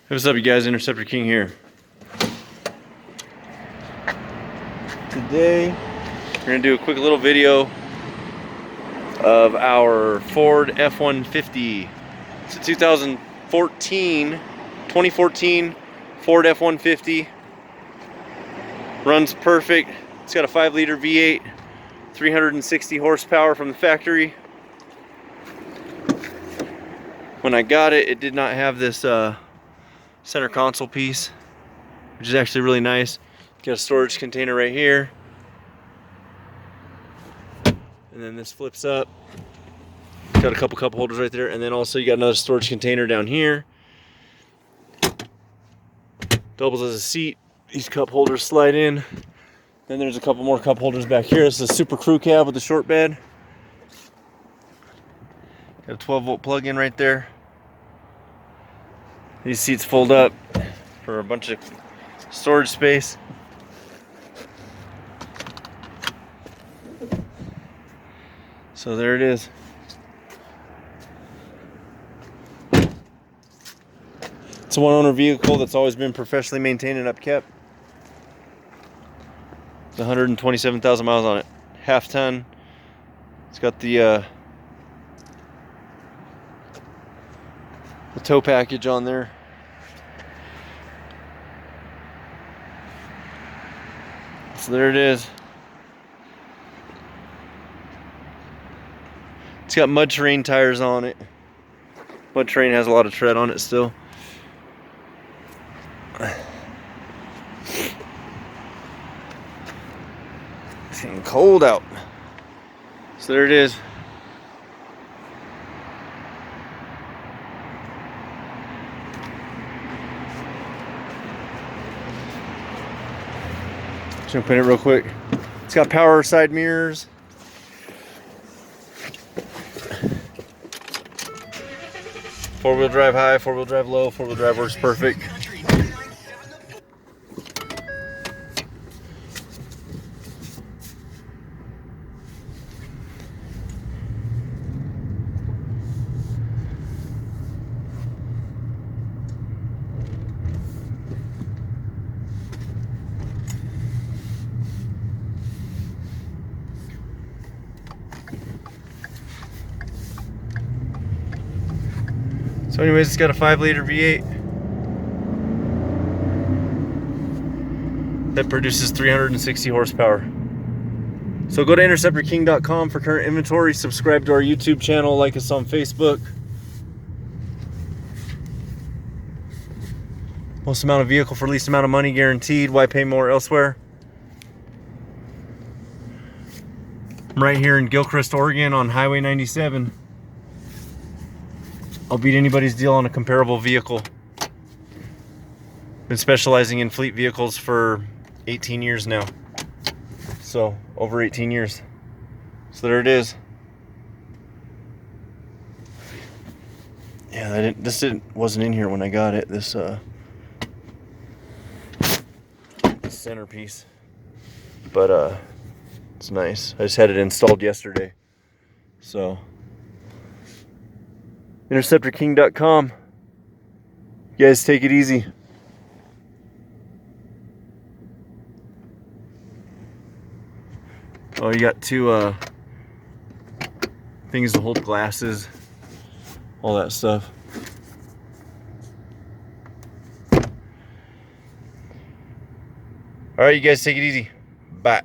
Hey, what's up, you guys? Interceptor King here. Today, we're going to do a quick little video of our Ford F150. It's a 2014 Ford F150. Runs perfect. It's got a 5-liter V8, 360 horsepower from the factory. When I got it, it did not have this center console piece, which is actually really nice. Got a storage container right here, and then this flips up. Got a couple cup holders right there, and then also you got another storage container down here. Doubles as a seat. These cup holders slide in. Then there's a couple more cup holders back here. This is a super crew cab with a short bed. Got a 12-volt plug-in right there. These seats fold up for a bunch of storage space. So there it is. It's a one-owner vehicle that's always been professionally maintained and upkept. It's 127,000 miles on it. Half ton. It's got the tow package on there. So there it is. It's got mud terrain tires on it. Mud terrain has a lot of tread on it still. It's getting cold out. So there it is. Just gonna put it real quick. It's got power side mirrors. Four-wheel drive high, four-wheel drive low, four-wheel drive works perfect. So anyways, it's got a 5-liter V8 that produces 360 horsepower. So go to interceptorking.com for current inventory, subscribe to our YouTube channel, like us on Facebook. Most amount of vehicle for least amount of money guaranteed. Why pay more elsewhere? I'm right here in Gilchrist, Oregon on Highway 97. I'll beat anybody's deal on a comparable vehicle. Been specializing in fleet vehicles for 18 years now. So, over 18 years. So there it is. Yeah, this wasn't in here when I got it. This centerpiece. But it's nice. I just had it installed yesterday. So interceptorking.com. You guys take it easy. Oh, you got two things to hold glasses, all that stuff. All right, you guys take it easy. Bye.